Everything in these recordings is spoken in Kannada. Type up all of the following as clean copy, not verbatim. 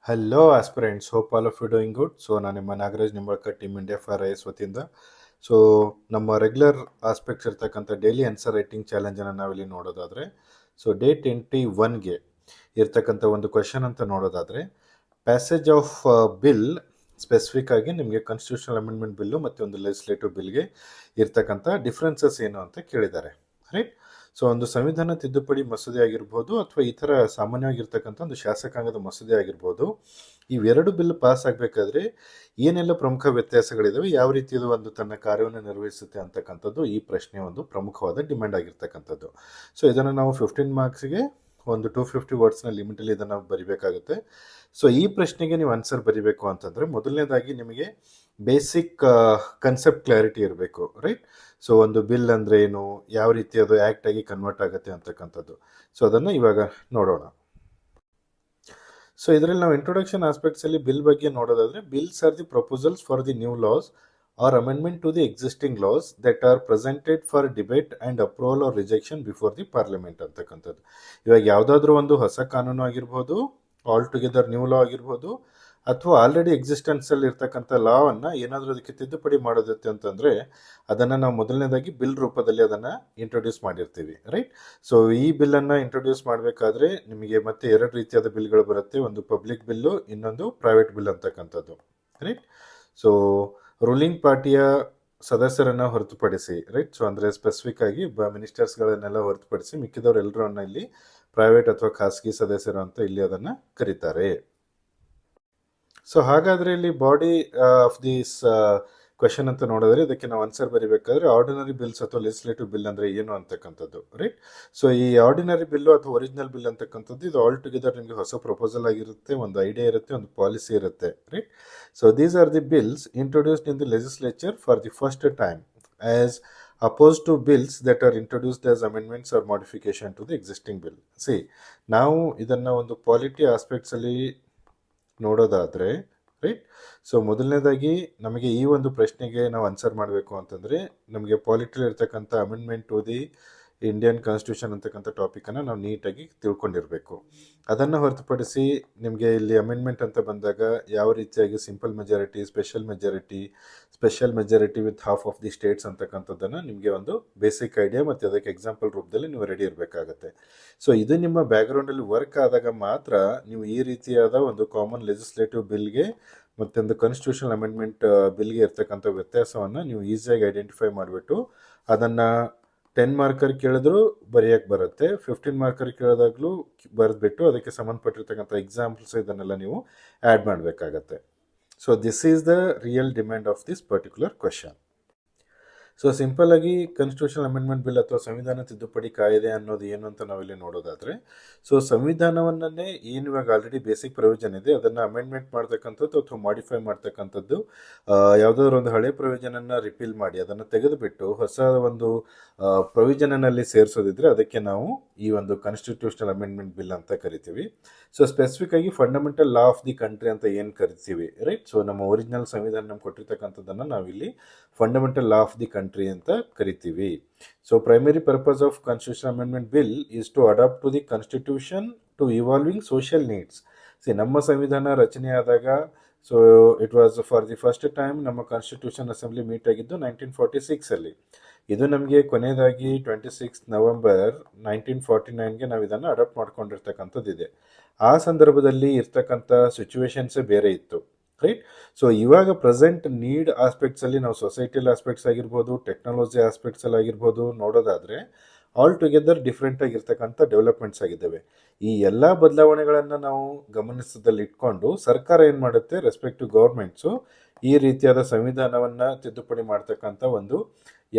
Hello aspirants, hope all of you doing good. So ನಾನು ನಿಮ್ಮ Nagaraj Nimbalkar, team India for IAS ವತಿಯಿಂದ. ಸೊ ನಮ್ಮ ರೆಗ್ಯುಲರ್ ಆಸ್ಪೆಕ್ಟ್ಸ್ ಇರ್ತಕ್ಕಂಥ ಡೈಲಿ ಆನ್ಸರ್ ರೈಟಿಂಗ್ ಚಾಲೆಂಜನ್ನು ನಾವಿಲ್ಲಿ ನೋಡೋದಾದರೆ, ಸೊ ಡೇ 21ಗೆ ಇರ್ತಕ್ಕಂಥ ಒಂದು ಕ್ವೆಶನ್ ಅಂತ ನೋಡೋದಾದರೆ, ಪ್ಯಾಸೇಜ್ ಆಫ್ ಬಿಲ್ ಸ್ಪೆಸಿಫಿಕ್ ಆಗಿ ನಿಮಗೆ ಕಾನ್ಸ್ಟಿಟ್ಯೂಷನಲ್ ಅಮೆಂಡ್ಮೆಂಟ್ ಬಿಲ್ಲು ಮತ್ತು ಒಂದು ಲೆಜಿಸ್ಲೇಟಿವ್ ಬಿಲ್ಗೆ ಇರ್ತಕ್ಕಂಥ ಡಿಫ್ರೆನ್ಸಸ್ ಏನು ಅಂತ ಕೇಳಿದ್ದಾರೆ, ರೈಟ್. ಸೊ ಒಂದು ಸಂವಿಧಾನ ತಿದ್ದುಪಡಿ ಮಸೂದೆ ಆಗಿರ್ಬೋದು ಅಥವಾ ಈ ಥರ ಸಾಮಾನ್ಯವಾಗಿರ್ತಕ್ಕಂಥ ಒಂದು ಶಾಸಕಾಂಗದ ಮಸೂದೆ ಆಗಿರ್ಬೋದು, ಇವೆರಡು ಬಿಲ್ ಪಾಸ್ ಆಗಬೇಕಾದ್ರೆ ಏನೆಲ್ಲ ಪ್ರಮುಖ ವ್ಯತ್ಯಾಸಗಳಿದಾವೆ, ಯಾವ ರೀತಿಯದು ಒಂದು ತನ್ನ ಕಾರ್ಯವನ್ನು ನಿರ್ವಹಿಸುತ್ತೆ ಅಂತಕ್ಕಂಥದ್ದು ಈ ಪ್ರಶ್ನೆ ಒಂದು ಪ್ರಮುಖವಾದ ಡಿಮ್ಯಾಂಡ್ ಆಗಿರ್ತಕ್ಕಂಥದ್ದು. ಸೊ ಇದನ್ನು ನಾವು 15 ಮಾರ್ಕ್ಸಿಗೆ ಒಂದು 250 ವರ್ಡ್ಸ್ನ ಲಿಮಿಟಲ್ಲಿ ಇದನ್ನು ಬರಿಬೇಕಾಗುತ್ತೆ. ಸೊ ಈ ಪ್ರಶ್ನೆಗೆ ನೀವು ಆನ್ಸರ್ ಬರಿಬೇಕು ಅಂತಂದರೆ ಮೊದಲನೇದಾಗಿ ನಿಮಗೆ ಬೇಸಿಕ್ ಕನ್ಸೆಪ್ಟ್ ಕ್ಲಾರಿಟಿ ಇರಬೇಕು, ರೈಟ್. ಸೊ ಒಂದು ಬಿಲ್ ಅಂದರೆ ಏನು, ಯಾವ ರೀತಿ ಅದು ಆ್ಯಕ್ಟ್ ಆಗಿ ಕನ್ವರ್ಟ್ ಆಗುತ್ತೆ ಅಂತಕ್ಕಂಥದ್ದು. ಸೊ ಅದನ್ನು ಇವಾಗ ನೋಡೋಣ. ಸೊ ಇದರಲ್ಲಿ ನಾವು ಇಂಟ್ರೊಡಕ್ಷನ್ ಆಸ್ಪೆಕ್ಟ್ಸಲ್ಲಿ ಬಿಲ್ ಬಗ್ಗೆ ನೋಡೋದಾದರೆ, bills are the proposals for the new laws or amendment to the existing laws that are presented for debate and approval or rejection before the parliament ಅಂತಕ್ಕಂಥದ್ದು. ಇವಾಗ ಯಾವುದಾದ್ರೂ ಒಂದು ಹೊಸ ಕಾನೂನು ಆಗಿರ್ಬೋದು, ಆಲ್ ಟುಗೆದರ್ ನ್ಯೂ ಲಾ ಆಗಿರ್ಬೋದು, ಅಥವಾ ಆಲ್ರೆಡಿ ಎಕ್ಸಿಸ್ಟೆನ್ಸಲ್ಲಿ ಇರ್ತಕ್ಕಂಥ ಲಾವನ್ನು ಏನಾದರೂ ಅದಕ್ಕೆ ತಿದ್ದುಪಡಿ ಮಾಡೋದತ್ತೆ ಅಂತಂದರೆ ಅದನ್ನು ನಾವು ಮೊದಲನೇದಾಗಿ ಬಿಲ್ ರೂಪದಲ್ಲಿ ಅದನ್ನು ಇಂಟ್ರೊಡ್ಯೂಸ್ ಮಾಡಿರ್ತೀವಿ, ರೈಟ್. ಸೊ ಈ ಬಿಲ್ಲನ್ನು ಇಂಟ್ರೊಡ್ಯೂಸ್ ಮಾಡಬೇಕಾದ್ರೆ ನಿಮಗೆ ಮತ್ತೆ ಎರಡು ರೀತಿಯಾದ ಬಿಲ್ಗಳು ಬರುತ್ತೆ, ಒಂದು ಪಬ್ಲಿಕ್ ಬಿಲ್ಲು, ಇನ್ನೊಂದು ಪ್ರೈವೇಟ್ ಬಿಲ್ ಅಂತಕ್ಕಂಥದ್ದು, ರೈಟ್. ಸೊ ರೂಲಿಂಗ್ ಪಾರ್ಟಿಯ ಸದಸ್ಯರನ್ನು ಹೊರತುಪಡಿಸಿ, ರೈಟ್. ಸೊ ಅಂದರೆ ಸ್ಪೆಸಿಫಿಕ್ ಆಗಿ ಮಿನಿಸ್ಟರ್ಸ್ಗಳನ್ನೆಲ್ಲ ಹೊರತುಪಡಿಸಿ ಮಿಕ್ಕಿದವರು ಎಲ್ಲರನ್ನ ಇಲ್ಲಿ ಪ್ರೈವೇಟ್ ಅಥವಾ ಖಾಸಗಿ ಸದಸ್ಯರು ಅಂತ ಇಲ್ಲಿ ಅದನ್ನು ಕರೀತಾರೆ. ಸೊ ಹಾಗಾದರೆ ಇಲ್ಲಿ ಬಾಡಿ ಆಫ್ ದಿಸ್ ಕ್ವೆಶನ್ ಅಂತ ನೋಡಿದ್ರೆ ಇದಕ್ಕೆ ನಾವು ಆನ್ಸರ್ ಬರೀಬೇಕಾದ್ರೆ ಆರ್ಡಿನರಿ ಬಿಲ್ಸ್ ಅಥವಾ ಲೆಜಿಸ್ಲೇಟಿವ್ ಬಿಲ್ ಅಂದರೆ ಏನು ಅಂತಕ್ಕಂಥದ್ದು, ರೈಟ್. ಸೊ ಈ ಆರ್ಡಿನರಿ ಬಿಲ್ಲು ಅಥವಾ ಒರಿಜಿನಲ್ ಬಿಲ್ ಅಂತಕ್ಕಂಥದ್ದು ಇದು ಆಲ್ ಟುಗೆದರ್ ನಿಮಗೆ ಹೊಸ ಪ್ರಪೋಸಲ್ ಆಗಿರುತ್ತೆ, ಒಂದು ಐಡಿಯಾ ಇರುತ್ತೆ, ಒಂದು ಪಾಲಿಸಿ ಇರುತ್ತೆ, right. So these are the bills introduced in the legislature for the first time as opposed to bills that are introduced as amendments or modification to the existing bill. See, ನಾವು ಇದನ್ನು ಒಂದು ಪಾಲಿಟಿ ಆಸ್ಪೆಕ್ಟ್ಸಲ್ಲಿ ನೋಡೋದಾದರೆ, ರೈಟ್. ಸೊ ಮೊದಲನೇದಾಗಿ ನಮಗೆ ಈ ಒಂದು ಪ್ರಶ್ನೆಗೆ ನಾವು ಆನ್ಸರ್ ಮಾಡಬೇಕು ಅಂತಂದರೆ ನಮಗೆ ಪಾಲಿಟಿಲಿ ಇರ್ತಕ್ಕಂಥ amendment to the Indian constitution ಅಂತಕ್ಕಂಥ ಟಾಪಿಕನ್ನು ನಾವು ನೀಟಾಗಿ ತಿಳ್ಕೊಂಡಿರಬೇಕು. ಅದನ್ನು ಹೊರತುಪಡಿಸಿ ನಿಮಗೆ ಇಲ್ಲಿ ಅಮೆಂಡ್ಮೆಂಟ್ ಅಂತ ಬಂದಾಗ ಯಾವ ರೀತಿಯಾಗಿ simple majority, special majority with half of the States ಅಂತಕ್ಕಂಥದ್ದನ್ನು ನಿಮಗೆ ಒಂದು ಬೇಸಿಕ್ ಐಡಿಯಾ ಮತ್ತು ಅದಕ್ಕೆ ಎಕ್ಸಾಂಪಲ್ ರೂಪದಲ್ಲಿ ನೀವು ರೆಡಿ ಇರಬೇಕಾಗತ್ತೆ. ಸೊ ಇದು ನಿಮ್ಮ ಬ್ಯಾಕ್ಗ್ರೌಂಡಲ್ಲಿ ವರ್ಕ್ ಆದಾಗ ಮಾತ್ರ ನೀವು ಈ ರೀತಿಯಾದ ಒಂದು ಕಾಮನ್ ಲೆಜಿಸ್ಲೇಟಿವ್ ಬಿಲ್ಗೆ ಮತ್ತೊಂದು ಕಾನ್ಸ್ಟಿಟ್ಯೂಷನಲ್ ಅಮೆಂಡ್ಮೆಂಟ್ ಬಿಲ್ಗೆ ಇರ್ತಕ್ಕಂಥ ವ್ಯತ್ಯಾಸವನ್ನು ನೀವು ಈಸಿಯಾಗಿ ಐಡೆಂಟಿಫೈ ಮಾಡಿಬಿಟ್ಟು ಅದನ್ನು 10 ಮಾರ್ಕರ್ ಕೇಳಿದ್ರು ಬರೆಯೋಕ್ಕೆ ಬರುತ್ತೆ, 15 ಮಾರ್ಕರ್ ಕೇಳಿದಾಗಲೂ ಬರೆದ್ಬಿಟ್ಟು ಅದಕ್ಕೆ ಸಂಬಂಧಪಟ್ಟಿರ್ತಕ್ಕಂಥ ಎಕ್ಸಾಂಪಲ್ಸ್ ಇದನ್ನೆಲ್ಲ ನೀವು ಆ್ಯಡ್ ಮಾಡಬೇಕಾಗತ್ತೆ. So this is the real demand of this particular question. So simple ಆಗಿ ಕಾನ್ಸ್ಟಿಟ್ಯೂಷನಲ್ ಅಮೆಂಡ್ಮೆಂಟ್ ಬಿಲ್ ಅಥವಾ ಸಂವಿಧಾನ ತಿದ್ದುಪಡಿ ಕಾಯ್ದೆ ಅನ್ನೋದು ಏನು ಅಂತ ನಾವಿಲ್ಲಿ ನೋಡೋದಾದರೆ, ಸೊ ಸಂವಿಧಾನವನ್ನೇ ಏನು ಇವಾಗ ಆಲ್ರೆಡಿ ಬೇಸಿಕ್ ಪ್ರೊವಿಷನ್ ಇದೆ ಅದನ್ನು ಅಮೆಂಡ್ಮೆಂಟ್ ಮಾಡ್ತಕ್ಕಂಥದ್ದು ಅಥವಾ ಮಾಡಿಫೈ ಮಾಡ್ತಕ್ಕಂಥದ್ದು, ಯಾವುದಾದ್ರು ಒಂದು ಹಳೆ ಪ್ರೊವಿಷನನ್ನು ರಿಪೀಲ್ ಮಾಡಿ ಅದನ್ನು ತೆಗೆದುಬಿಟ್ಟು ಹೊಸ ಒಂದು ಪ್ರೊವಿಷನಲ್ಲಿ ಸೇರಿಸೋದಿದ್ರೆ ಅದಕ್ಕೆ ನಾವು ಈ ಒಂದು ಕಾನ್ಸ್ಟಿಟ್ಯೂಷನಲ್ ಅಮೆಂಡ್ಮೆಂಟ್ ಬಿಲ್ ಅಂತ ಕರಿತೀವಿ. ಸೊ ಸ್ಪೆಸಿಫಿಕ್ ಆಗಿ fundamental law of the country ಅಂತ ಏನು ಕರಿತೀವಿ, ರೈಟ್. ಸೊ ನಮ್ಮ ಒರಿಜಿನಲ್ ಸಂವಿಧಾನ ನಮ್ಗೆ ಕೊಟ್ಟಿರ್ತಕ್ಕಂಥದ್ದನ್ನು ನಾವಿಲ್ಲಿ fundamental law of the country ಅಂತ ಕರಿತೀವಿ. So primary purpose of constitution amendment bill is to adapt to the constitution to evolving social needs. ನಮ್ಮ ಸಂವಿಧಾನ ರಚನೆ ಆದಾಗ so it was for the first time ನಮ್ಮ ಕಾನ್ಸ್ಟಿಟ್ಯೂಷನ್ ಅಸೆಂಬ್ಲಿ ಮೀಟ್ ಆಗಿದ್ದು 1946ಅಲ್ಲಿ. ಇದು ನಮಗೆ ಕೊನೆಯದಾಗಿ 26 ನವೆಂಬರ್ 1949ಗೆ ನಾವು ಇದನ್ನು ಅಡಾಪ್ಟ್ ಮಾಡ್ಕೊಂಡಿರ್ತಕ್ಕಂಥದ್ದಿದೆ. ಆ ಸಂದರ್ಭದಲ್ಲಿ ಇರ್ತಕ್ಕಂಥ ಸಿಚುವೇಶನ್ಸೇ ಬೇರೆ ಇತ್ತು, ರೈಟ್. ಸೊ ಇವಾಗ ಪ್ರೆಸೆಂಟ್ ನೀಡ್ ಆಸ್ಪೆಕ್ಟ್ಸಲ್ಲಿ ನಾವು ಸೊಸೈಟಿಯಲ್ ಆಸ್ಪೆಕ್ಟ್ಸ್ ಆಗಿರ್ಬೋದು, ಟೆಕ್ನಾಲಜಿ ಆಸ್ಪೆಕ್ಟ್ಸಲ್ಲಿ ಆಗಿರ್ಬೋದು ನೋಡೋದಾದರೆ ಆಲ್ ಟುಗೆದರ್ ಡಿಫ್ರೆಂಟ್ ಆಗಿರ್ತಕ್ಕಂಥ ಡೆವಲಪ್ಮೆಂಟ್ಸ್ ಆಗಿದ್ದಾವೆ. ಈ ಎಲ್ಲ ಬದಲಾವಣೆಗಳನ್ನು ನಾವು ಗಮನಿಸದಲ್ಲಿ ಇಟ್ಕೊಂಡು ಸರ್ಕಾರ ಏನು ಮಾಡುತ್ತೆ, ರೆಸ್ಪೆಕ್ಟಿವ್ ಗೌರ್ಮೆಂಟ್ಸು ಈ ರೀತಿಯಾದ ಸಂವಿಧಾನವನ್ನು ತಿದ್ದುಪಡಿ ಮಾಡ್ತಕ್ಕಂಥ ಒಂದು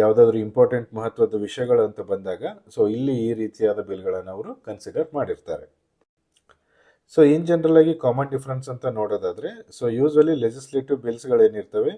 ಯಾವುದಾದ್ರೂ ಇಂಪಾರ್ಟೆಂಟ್ ಮಹತ್ವದ ವಿಷಯಗಳು ಅಂತ ಬಂದಾಗ ಸೊ ಇಲ್ಲಿ ಈ ರೀತಿಯಾದ ಬಿಲ್ಗಳನ್ನು ಅವರು ಕನ್ಸಿಡರ್ ಮಾಡಿರ್ತಾರೆ. ಸೊ ಇನ್ ಜನರಲ್ ಆಗಿ ಕಾಮನ್ ಡಿಫ್ರೆನ್ಸ್ ಅಂತ ನೋಡೋದಾದರೆ, ಸೊ ಯೂಸ್ವಲಿ ಲೆಜಿಸ್ಲೇಟಿವ್ ಬಿಲ್ಸ್ಗಳೇನಿರ್ತವೆ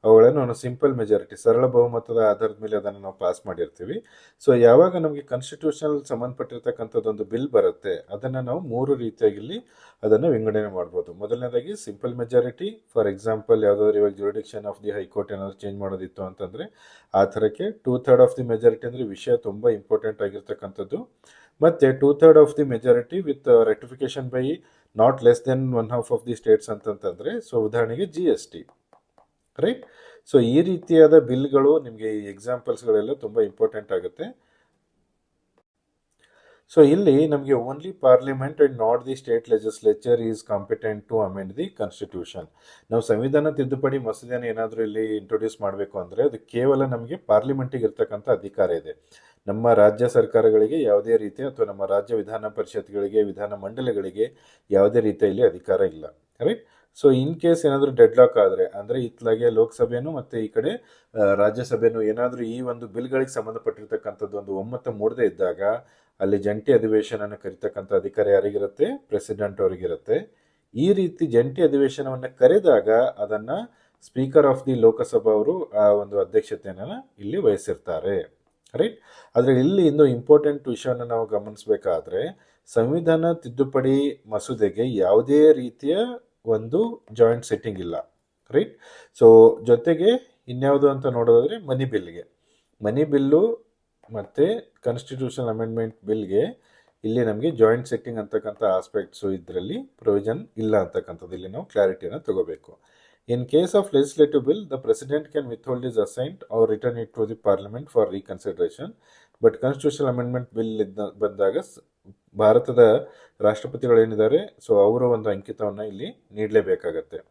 ಅವುಗಳನ್ನು ನಾವು ಸಿಂಪಲ್ ಮೆಜಾರಿಟಿ, ಸರಳ ಬಹುಮತದ ಆಧಾರದ ಮೇಲೆ ಅದನ್ನು ನಾವು ಪಾಸ್ ಮಾಡಿರ್ತೀವಿ. ಸೊ ಯಾವಾಗ ನಮಗೆ ಕಾನ್ಸ್ಟಿಟ್ಯೂಷನಲ್ ಸಂಬಂಧಪಟ್ಟಿರ್ತಕ್ಕಂಥದ್ದೊಂದು ಬಿಲ್ ಬರುತ್ತೆ ಅದನ್ನು ನಾವು 3 ರೀತಿಯಾಗಿ ಅದನ್ನು ವಿಂಗಡಣೆ ಮಾಡ್ಬೋದು. ಮೊದಲನೇದಾಗಿ ಸಿಂಪಲ್ ಮೆಜಾರಿಟಿ, ಫಾರ್ ಎಕ್ಸಾಂಪಲ್ ಯಾವುದಾದ್ರು ಇವಾಗ ಜ್ಯೂರಿಡಿಕ್ಷನ್ ಆಫ್ ದಿ ಹೈಕೋರ್ಟ್ ಏನಾದರೂ ಚೇಂಜ್ ಮಾಡೋದಿತ್ತು ಅಂತಂದರೆ ಆ ಥರಕ್ಕೆ 2/3 ಆಫ್ ದಿ ಮೆಜಾರಿಟಿ ಅಂದರೆ ವಿಷಯ ತುಂಬ ಇಂಪಾರ್ಟೆಂಟ್ ಆಗಿರ್ತಕ್ಕಂಥದ್ದು. ಮತ್ತು 2/3 of the majority with ratification by not less than 1/2 of the states ಅಂತಂತಂದರೆ, ಸೊ ಉದಾಹರಣೆಗೆ GST, ರೈಟ್. ಸೊ ಈ ರೀತಿಯಾದ ಬಿಲ್ಗಳು ನಿಮಗೆ ಈ ಎಕ್ಸಾಂಪಲ್ಸ್ಗಳೆಲ್ಲ ತುಂಬ ಇಂಪಾರ್ಟೆಂಟ್ ಆಗುತ್ತೆ. ಸೊ ಇಲ್ಲಿ ನಮಗೆ only parliament and not the state legislature is competent to amend the constitution. ನಾವು ಸಂವಿಧಾನ ತಿದ್ದುಪಡಿ ಮಸೂದೆನ ಏನಾದರೂ ಇಲ್ಲಿ ಇಂಟ್ರೊಡ್ಯೂಸ್ ಮಾಡಬೇಕು ಅಂದರೆ ಅದು ಕೇವಲ ನಮಗೆ ಪಾರ್ಲಿಮೆಂಟಿಗೆ ಇರ್ತಕ್ಕಂಥ ಅಧಿಕಾರ ಇದೆ. ನಮ್ಮ ರಾಜ್ಯ ಸರ್ಕಾರಗಳಿಗೆ ಯಾವುದೇ ರೀತಿಯ ಅಥವಾ ನಮ್ಮ ರಾಜ್ಯ ವಿಧಾನ ಪರಿಷತ್ಗಳಿಗೆ, ವಿಧಾನ ಮಂಡಳಿಗಳಿಗೆ ಯಾವುದೇ ರೀತಿಯಲ್ಲಿ ಅಧಿಕಾರ ಇಲ್ಲ, ರೈಟ್. ಸೊ ಇನ್ ಕೇಸ್ ಏನಾದರೂ ಡೆಡ್ಲಾಕ್ ಆದರೆ, ಅಂದರೆ ಇತ್ಲಾಗೆ ಲೋಕಸಭೆನೂ ಮತ್ತು ಈ ಕಡೆ ರಾಜ್ಯಸಭೆನೂ ಏನಾದರೂ ಈ ಒಂದು ಬಿಲ್ಗಳಿಗೆ ಸಂಬಂಧಪಟ್ಟಿರ್ತಕ್ಕಂಥದ್ದು ಒಂದು ಒಮ್ಮತ ಮೂಡದೇ ಇದ್ದಾಗ ಅಲ್ಲಿ ಜಂಟಿ ಅಧಿವೇಶನ ಕರೀತಕ್ಕಂಥ ಅಧಿಕಾರ ಯಾರಿಗಿರುತ್ತೆ? ಪ್ರೆಸಿಡೆಂಟ್ ಅವರಿಗಿರುತ್ತೆ. ಈ ರೀತಿ ಜಂಟಿ ಅಧಿವೇಶನವನ್ನು ಕರೆದಾಗ ಅದನ್ನು ಸ್ಪೀಕರ್ ಆಫ್ ದಿ ಲೋಕಸಭಾ ಅವರು ಆ ಒಂದು ಅಧ್ಯಕ್ಷತೆಯನ್ನು ಇಲ್ಲಿ ವಹಿಸಿರ್ತಾರೆ, ರೈಟ್. ಆದರೆ ಇಲ್ಲಿ ಇಂದು ಇಂಪಾರ್ಟೆಂಟ್ ವಿಷಯವನ್ನು ನಾವು ಗಮನಿಸಬೇಕಾದ್ರೆ, ಸಂವಿಧಾನ ತಿದ್ದುಪಡಿ ಮಸೂದೆಗೆ ಯಾವುದೇ ರೀತಿಯ ಒಂದು ಜಾಯಿಂಟ್ ಸೆಟ್ಟಿಂಗ್ ಇಲ್ಲ, ರೈಟ್. ಸೊ ಜೊತೆಗೆ ಇನ್ಯಾವುದು ಅಂತ ನೋಡೋದಾದರೆ ಮನಿ ಬಿಲ್ಲು ಮತ್ತು ಕಾನ್ಸ್ಟಿಟ್ಯೂಷನ್ ಅಮೆಂಡ್ಮೆಂಟ್ ಬಿಲ್ಗೆ ಇಲ್ಲಿ ನಮಗೆ ಜಾಯಿಂಟ್ ಸೆಟ್ಟಿಂಗ್ ಅಂತಕ್ಕಂಥ ಆಸ್ಪೆಕ್ಟ್ಸು ಇದರಲ್ಲಿ ಪ್ರೊವಿಷನ್ ಇಲ್ಲ ಅಂತಕ್ಕಂಥದ್ದು ಇಲ್ಲಿ ನಾವು ಕ್ಲಾರಿಟಿಯನ್ನು ತಗೋಬೇಕು. In case of legislative bill, the president can withhold is assent or return it to the parliament for reconsideration. But constitution amendment bill ಬಂದಾಗ ಭಾರತದ ರಾಷ್ಟ್ರಪತಿಗಳೇನಿದ್ದಾರೆ, ಸೊ ಅವರ ಒಂದು ಅಂಕಿತವನ್ನು ಇಲ್ಲಿ ನೀಡಲೇಬೇಕಾಗತ್ತೆ.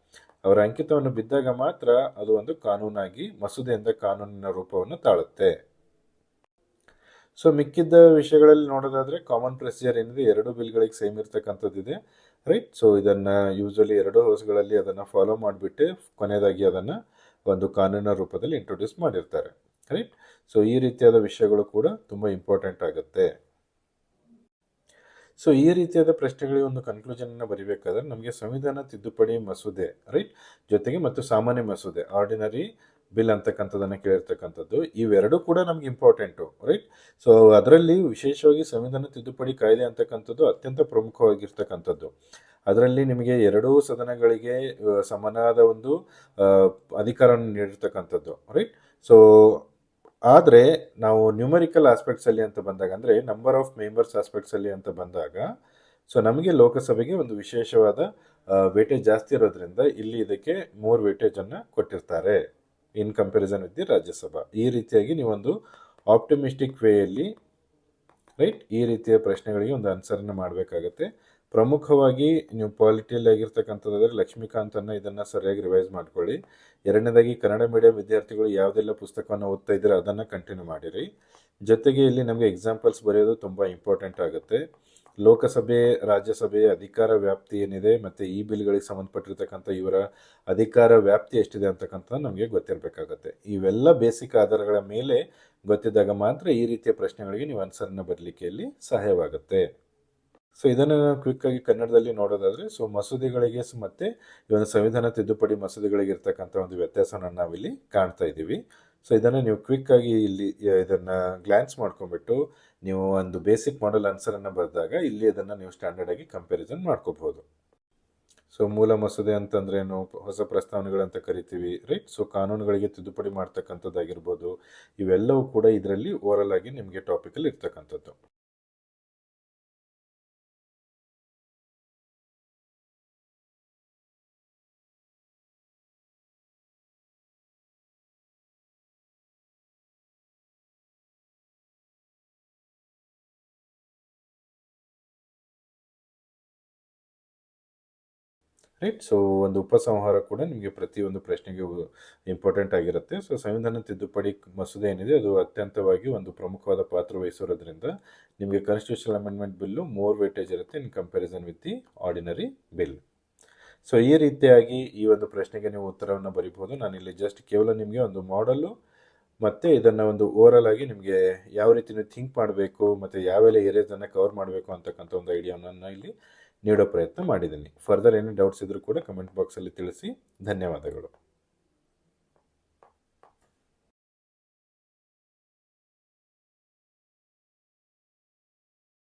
ಅವರ ಅಂಕಿತವನ್ನು ಬಿದ್ದಾಗ ಮಾತ್ರ ಅದು ಒಂದು ಕಾನೂನಾಗಿ ಮಸೂದೆಯಿಂದ ಕಾನೂನಿನ ರೂಪವನ್ನು ತಾಳುತ್ತೆ. ಸೊ ಮಿಕ್ಕಿದ್ದ ವಿಷಯಗಳಲ್ಲಿ ನೋಡೋದಾದರೆ ಕಾಮನ್ ಪ್ರೊಸೀಜರ್ ಏನಿದೆ, ಎರಡು ಬಿಲ್ಗಳಿಗೆ ಸೇಮ್ ಇರ್ತಕ್ಕಂಥದ್ದಿದೆ, ರೈಟ್. ಸೊ ಇದನ್ನು ಯೂಶ್ವಲಿ 2 ಹೌಸ್ಗಳಲ್ಲಿ ಅದನ್ನು ಫಾಲೋ ಮಾಡಿಬಿಟ್ಟು ಕೊನೆಯದಾಗಿ ಅದನ್ನು ಒಂದು ಕಾನೂನಿನ ರೂಪದಲ್ಲಿ ಇಂಟ್ರೊಡ್ಯೂಸ್ ಮಾಡಿರ್ತಾರೆ, ರೈಟ್. ಸೊ ಈ ರೀತಿಯಾದ ವಿಷಯಗಳು ಕೂಡ ತುಂಬ ಇಂಪಾರ್ಟೆಂಟ್ ಆಗುತ್ತೆ. ಸೊ ಈ ರೀತಿಯಾದ ಪ್ರಶ್ನೆಗಳಿಗೆ ಒಂದು ಕನ್ಕ್ಲೂಷನನ್ನು ಬರೀಬೇಕಾದ್ರೆ ನಮಗೆ ಸಂವಿಧಾನ ತಿದ್ದುಪಡಿ ಮಸೂದೆ, ರೈಟ್, ಜೊತೆಗೆ ಮತ್ತು ಸಾಮಾನ್ಯ ಮಸೂದೆ, ಆರ್ಡಿನರಿ ಬಿಲ್ ಅಂತಕ್ಕಂಥದ್ದನ್ನು ಕೇಳಿರ್ತಕ್ಕಂಥದ್ದು, ಇವೆರಡೂ ಕೂಡ ನಮ್ಗೆ ಇಂಪಾರ್ಟೆಂಟು, ರೈಟ್. ಸೊ ಅದರಲ್ಲಿ ವಿಶೇಷವಾಗಿ ಸಂವಿಧಾನ ತಿದ್ದುಪಡಿ ಕಾಯ್ದೆ ಅಂತಕ್ಕಂಥದ್ದು ಅತ್ಯಂತ ಪ್ರಮುಖವಾಗಿರ್ತಕ್ಕಂಥದ್ದು. ಅದರಲ್ಲಿ ನಿಮಗೆ ಎರಡೂ ಸದನಗಳಿಗೆ ಸಮನಾದ ಒಂದು ಅಧಿಕಾರವನ್ನು ನೀಡಿರ್ತಕ್ಕಂಥದ್ದು, ರೈಟ್. ಸೊ ಆದರೆ ನಾವು ನ್ಯೂಮರಿಕಲ್ ಆಸ್ಪೆಕ್ಟ್ಸಲ್ಲಿ ಅಂತ ಬಂದಾಗ, ಅಂದರೆ ನಂಬರ್ ಆಫ್ ಮೆಂಬರ್ಸ್ ಆಸ್ಪೆಕ್ಟ್ಸಲ್ಲಿ ಅಂತ ಬಂದಾಗ, ಸೊ ನಮಗೆ ಲೋಕಸಭೆಗೆ ಒಂದು ವಿಶೇಷವಾದ ವೇಟೇಜ್ ಜಾಸ್ತಿ ಇರೋದ್ರಿಂದ ಇಲ್ಲಿ ಇದಕ್ಕೆ 3 ವೇಟೇಜನ್ನು ಕೊಟ್ಟಿರ್ತಾರೆ ಇನ್ ಕಂಪ್ಯಾರಿಸನ್ ವಿತ್ ದಿ ರಾಜ್ಯಸಭಾ. ಈ ರೀತಿಯಾಗಿ ನೀವೊಂದು ಆಪ್ಟಿಮಿಸ್ಟಿಕ್ ವೇಯಲ್ಲಿ, ರೈಟ್, ಈ ರೀತಿಯ ಪ್ರಶ್ನೆಗಳಿಗೆ ಒಂದು ಆನ್ಸರನ್ನು ಮಾಡಬೇಕಾಗತ್ತೆ. ಪ್ರಮುಖವಾಗಿ ನೀವು ಪಾಲಿಟಿಯಲ್ಲಿ ಆಗಿರ್ತಕ್ಕಂಥದ್ದಾದರೆ ಲಕ್ಷ್ಮೀಕಾಂತನ್ನು ಇದನ್ನು ಸರಿಯಾಗಿ ರಿವೈಸ್ ಮಾಡ್ಕೊಳ್ಳಿ. ಎರಡನೇದಾಗಿ ಕನ್ನಡ ಮೀಡಿಯಂ ವಿದ್ಯಾರ್ಥಿಗಳು ಯಾವುದೆಲ್ಲ ಪುಸ್ತಕವನ್ನು ಓದ್ತಾ ಇದ್ದೀರಾ ಅದನ್ನು ಕಂಟಿನ್ಯೂ ಮಾಡಿರಿ. ಜೊತೆಗೆ ಇಲ್ಲಿ ನಮಗೆ ಎಕ್ಸಾಂಪಲ್ಸ್ ಬರೆಯೋದು ತುಂಬ ಇಂಪಾರ್ಟೆಂಟ್ ಆಗುತ್ತೆ. ಲೋಕಸಭೆ, ರಾಜ್ಯಸಭೆಯ ಅಧಿಕಾರ ವ್ಯಾಪ್ತಿ ಏನಿದೆ ಮತ್ತು ಈ ಬಿಲ್ಗಳಿಗೆ ಸಂಬಂಧಪಟ್ಟಿರ್ತಕ್ಕಂಥ ಇವರ ಅಧಿಕಾರ ವ್ಯಾಪ್ತಿ ಎಷ್ಟಿದೆ ಅಂತಕ್ಕಂಥದ್ದು ನಮಗೆ ಗೊತ್ತಿರಬೇಕಾಗತ್ತೆ. ಇವೆಲ್ಲ ಬೇಸಿಕ್ ಆಧಾರಗಳ ಮೇಲೆ ಗೊತ್ತಿದ್ದಾಗ ಮಾತ್ರ ಈ ರೀತಿಯ ಪ್ರಶ್ನೆಗಳಿಗೆ ನೀವು ಆನ್ಸರನ್ನು ಬರಲಿಕ್ಕೆ ಇಲ್ಲಿ ಸಹಾಯವಾಗುತ್ತೆ. ಸೊ ಇದನ್ನು ನಾವು ಕ್ವಿಕ್ಕಾಗಿ ಕನ್ನಡದಲ್ಲಿ ನೋಡೋದಾದರೆ, ಸೊ ಮಸೂದೆಗಳಿಗೆ ಮತ್ತು ಈ ಒಂದು ಸಂವಿಧಾನ ತಿದ್ದುಪಡಿ ಮಸೂದೆಗಳಿಗೆ ಇರ್ತಕ್ಕಂಥ ಒಂದು ವ್ಯತ್ಯಾಸವನ್ನು ನಾವಿಲ್ಲಿ ಕಾಣ್ತಾ ಇದ್ದೀವಿ. ಸೊ ಇದನ್ನು ನೀವು ಕ್ವಿಕ್ಕಾಗಿ ಇಲ್ಲಿ ಇದನ್ನು ಗ್ಲ್ಯಾನ್ಸ್ ಮಾಡ್ಕೊಂಡ್ಬಿಟ್ಟು ನೀವು ಒಂದು ಬೇಸಿಕ್ ಮಾಡೆಲ್ ಆನ್ಸರನ್ನು ಬರೆದಾಗ ಇಲ್ಲಿ ಅದನ್ನು ನೀವು ಸ್ಟ್ಯಾಂಡರ್ಡಾಗಿ ಕಂಪ್ಯಾರಿಸನ್ ಮಾಡ್ಕೋಬಹುದು. ಸೊ ಮೂಲ ಮಸೂದೆ ಅಂತಂದ್ರೇನು, ಹೊಸ ಪ್ರಸ್ತಾವನೆಗಳಂತ ಕರಿತೀವಿ, ರೈಟ್. ಸೊ ಕಾನೂನುಗಳಿಗೆ ತಿದ್ದುಪಡಿ ಮಾಡ್ತಕ್ಕಂಥದ್ದಾಗಿರ್ಬೋದು, ಇವೆಲ್ಲವೂ ಕೂಡ ಇದರಲ್ಲಿ ಓವರಲ್ ಆಗಿ ನಿಮಗೆ ಟಾಪಿಕಲ್ಲಿ ಇರ್ತಕ್ಕಂಥದ್ದು. ರೈಟ್. ಸೊ ಒಂದು ಉಪಸಂಹಾರ ಕೂಡ ನಿಮಗೆ ಪ್ರತಿಯೊಂದು ಪ್ರಶ್ನೆಗೆ ಇಂಪಾರ್ಟೆಂಟ್ ಆಗಿರುತ್ತೆ. ಸೊ ಸಂವಿಧಾನ ತಿದ್ದುಪಡಿ ಮಸೂದೆ ಏನಿದೆ ಅದು ಅತ್ಯಂತವಾಗಿ ಒಂದು ಪ್ರಮುಖವಾದ ಪಾತ್ರ ವಹಿಸಿರೋದ್ರಿಂದ ನಿಮಗೆ ಕಾನ್ಸ್ಟಿಟ್ಯೂಷನಲ್ ಅಮೆಂಡ್ಮೆಂಟ್ ಬಿಲ್ಲು 3 ವೇಟೇಜ್ ಇರುತ್ತೆ ಇನ್ comparison with the ordinary bill. So ಈ ರೀತಿಯಾಗಿ ಈ ಒಂದು ಪ್ರಶ್ನೆಗೆ ನೀವು ಉತ್ತರವನ್ನು ಬರೀಬಹುದು. ನಾನಿಲ್ಲಿ ಜಸ್ಟ್ ಕೇವಲ ನಿಮಗೆ ಒಂದು ಮಾಡಲು ಮತ್ತು ಇದನ್ನು ಒಂದು ಓವರಲ್ ಆಗಿ ನಿಮಗೆ ಯಾವ ರೀತಿ ನೀವು ಥಿಂಕ್ ಮಾಡಬೇಕು ಮತ್ತು ಯಾವೆಲ್ಲ ಏರಿಯಾಸನ್ನು ಕವರ್ ಮಾಡಬೇಕು ಅಂತಕ್ಕಂಥ ಒಂದು ಐಡಿಯಾವನ್ನು ಇಲ್ಲಿ ನೀಡೋ ಪ್ರಯತ್ನ ಮಾಡಿದ್ದೀನಿ. ಫರ್ದರ್ ಏನೇ ಡೌಟ್ಸ್ ಇದ್ರೂ ಕೂಡ ಕಮೆಂಟ್ ಬಾಕ್ಸಲ್ಲಿ ತಿಳಿಸಿ. ಧನ್ಯವಾದಗಳು.